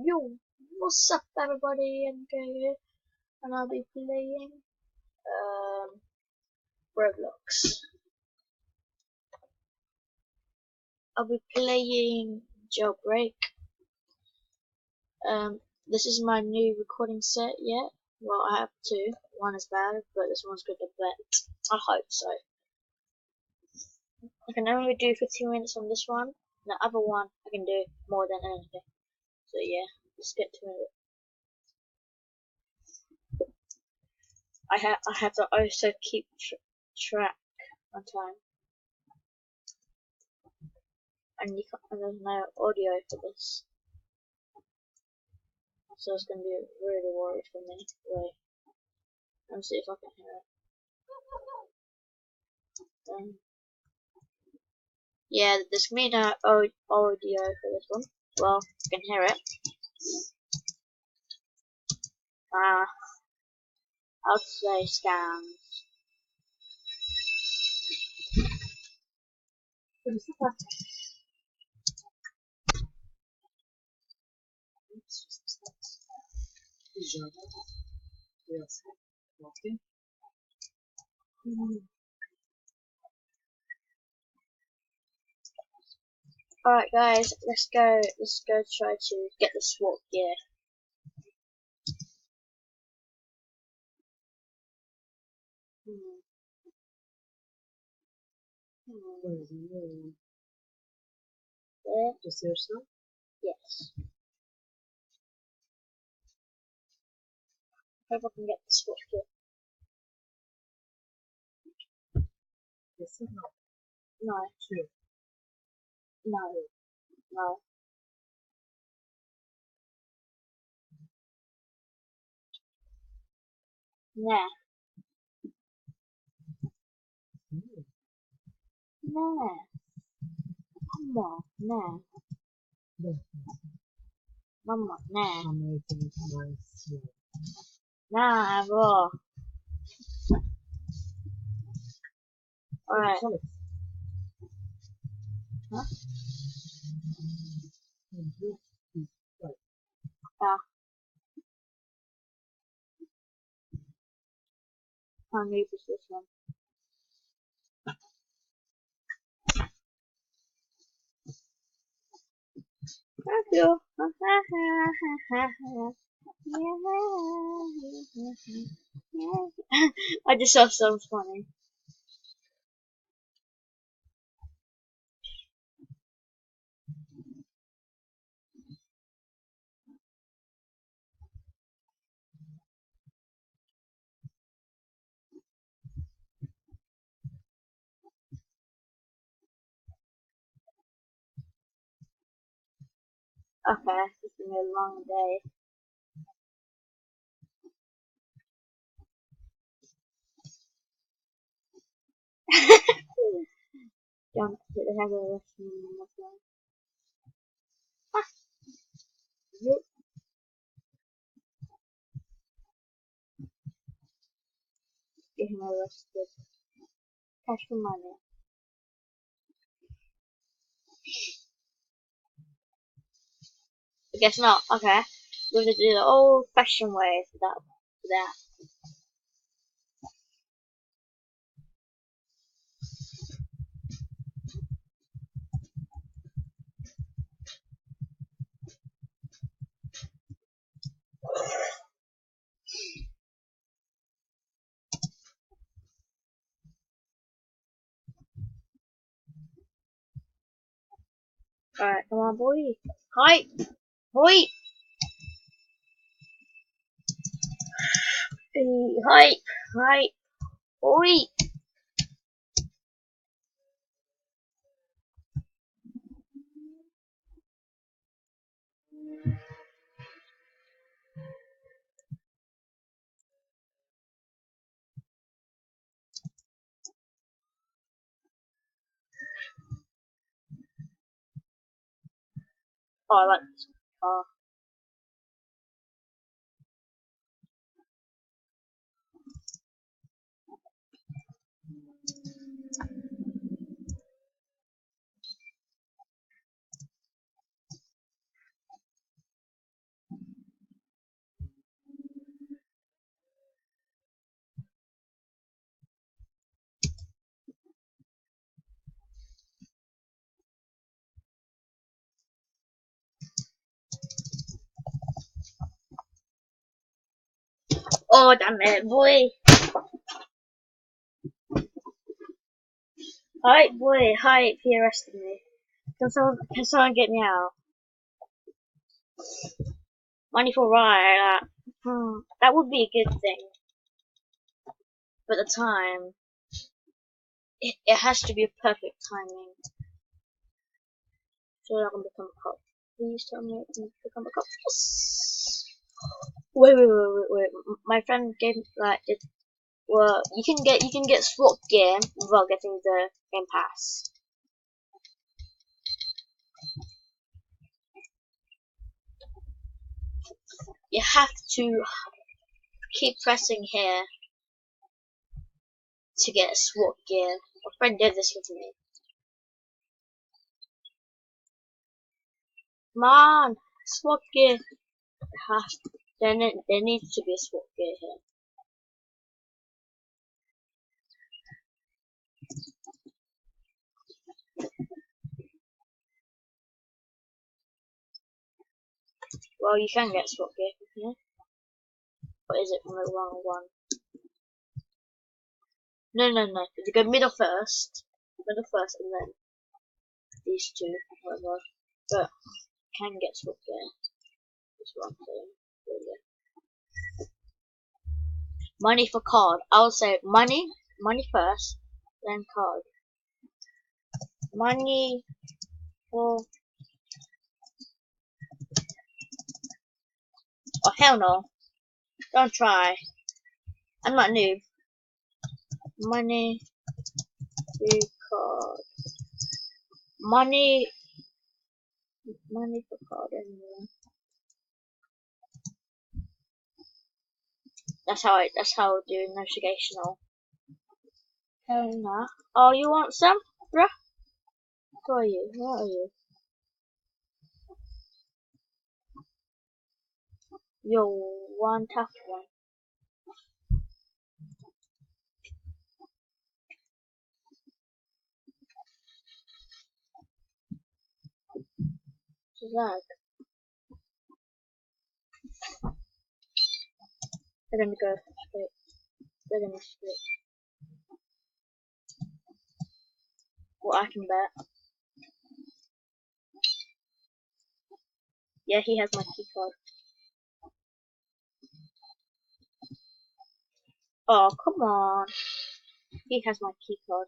Yo, what's up everybody? MK here, and I'll be playing Roblox. I'll be playing Jailbreak. This is my new recording set yet. Well, I have two. One is bad, but this one's good to bet. I hope so. I can only do 15 minutes on this one. The other one, I can do more than anything. So yeah, let's get to it. I have to also keep track on time. And there's no audio for this, so it's gonna be really worried for me. Wait, let me see if I can hear it. Yeah, there's gonna be no audio for this one. Well, you can hear it. I'll say scams. Alright guys, let's go try to get the SWAT gear. There? Just yourself? Yes. Hope I can get the SWAT gear. Yes or no? No, True. no. Nah. Mm. Nah. Come on, nah. No. Mama, nah. Amazing, nice. Nah, bro. Alright. Solid. Huh? Right. Ah. Can't read this one. Thank you. I just saw something funny. Okay, it's gonna be a long day. Don't put the head of this in my phone. Ah, yep. Get him arrested. Cash for money. I guess not. Okay. We're gonna do the old fashioned way for that. Alright, come on, boy. Hi! Boy! Hi! Hi! Boy! Oh, I like this car. Oh damn it, boy! Hi, boy! Hi, he arrested me. Can someone get me out? Money for ride. That would be a good thing. But the time, it has to be a perfect timing. So I can become a cop. Please tell me I can become a cop. Yes! Wait. My friend gave like it. Well, you can get SWAT gear without getting the game pass. You have to keep pressing here to get SWAT gear. My friend did this with me. Come on, SWAT gear. There needs to be a SWAT gear here. Well, you can get SWAT gear from here. Or is it from the wrong one? No. You go middle first, and then these two, whatever. But can get SWAT gear. That's what I'm saying. Really. Money for card. I would say money first, then card. Money for. Oh hell no! Don't try. I'm not new. Money for card. Money for card. Anyway. That's how I do navigational. Hell no. Oh, you want some, bruh? Who are you? What are you? Yo, one tough one. What's that? They're gonna go straight. They're gonna straight. Well, I can bet. Yeah, he has my key card. Oh, come on. He has my key card.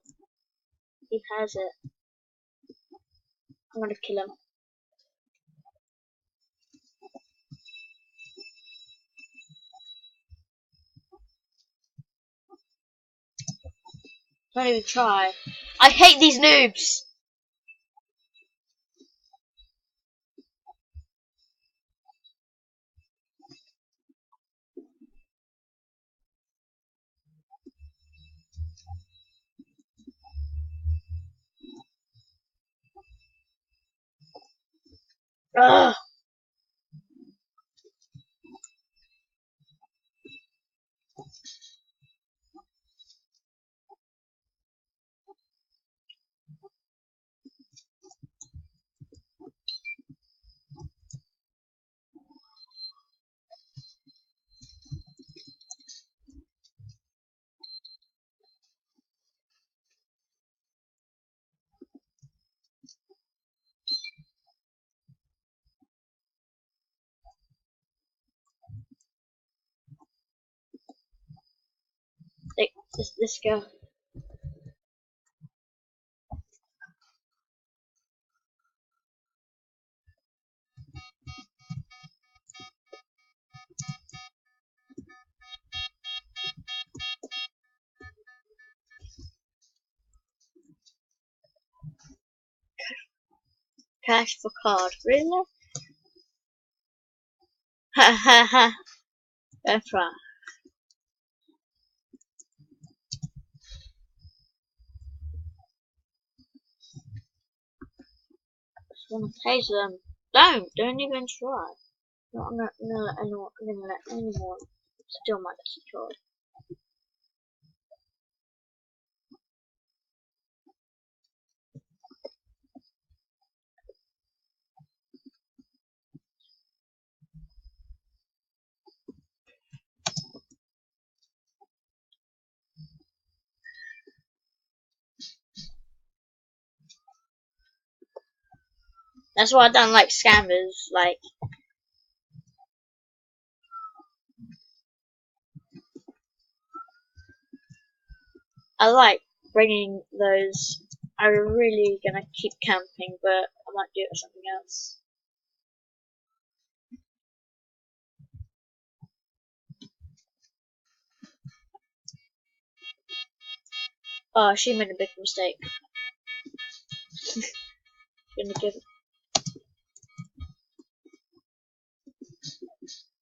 He has it. I'm gonna kill him. Don't even try. I hate these noobs. Ugh. Like, this girl. Cash for card. Really? Ha ha ha. That's right. Just wanna taser them. Don't even try. No, I'm not gonna let anyone steal my key card. That's why I don't like scammers. Like, I like bringing those. I'm really gonna keep camping, but I might do it with something else. Oh, she made a big mistake. Gonna give.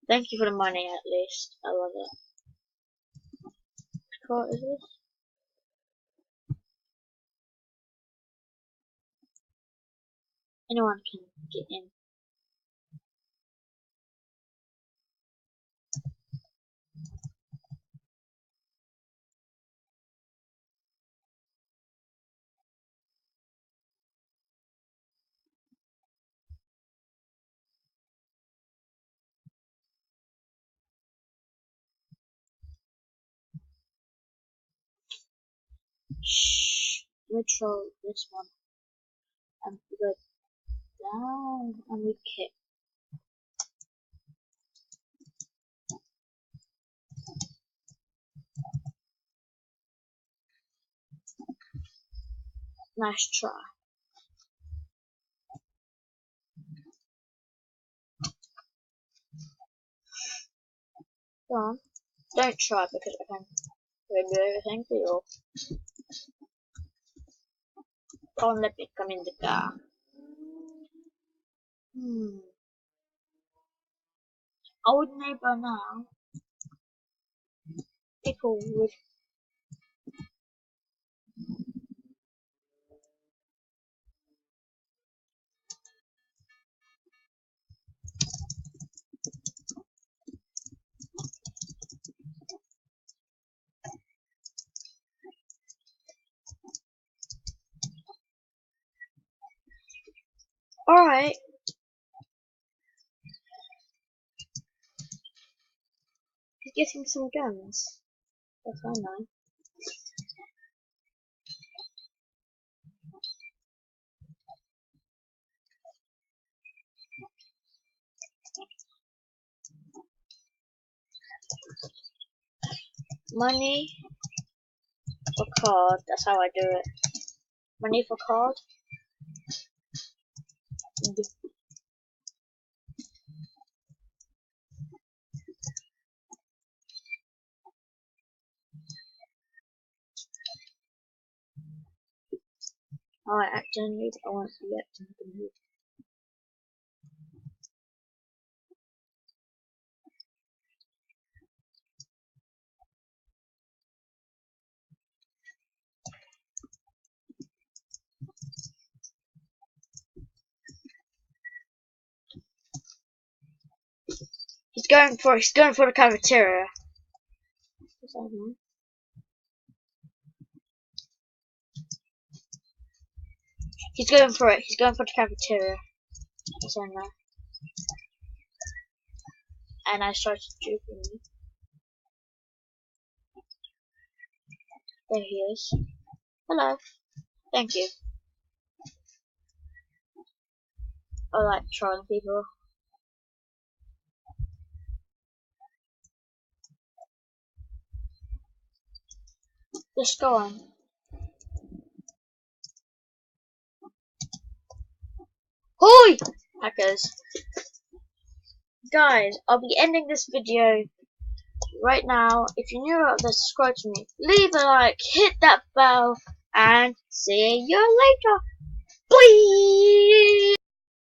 Thank you for the money, at least. I love it. What is this? Anyone can get in. Shh. We throw this one and we go down and we kick. Nice try. Go on. Don't try because I can do everything for you. Don't let me come in the car. Old neighbor now. People would. Alright. He's getting some guns. That's I know. Money for card. That's how I do it. Money for card. Oh, I accidentally. I want to get to the move. He's going for the cafeteria. He's going for it. He's going for the cafeteria. Yes, I know. And I started shooting him. There he is. Hello. Thank you. I like trolling people. Just go on. Hoi! Hackers. Guys, I'll be ending this video right now. If you're new out there, subscribe to me. Leave a like, hit that bell, and see you later. Bye!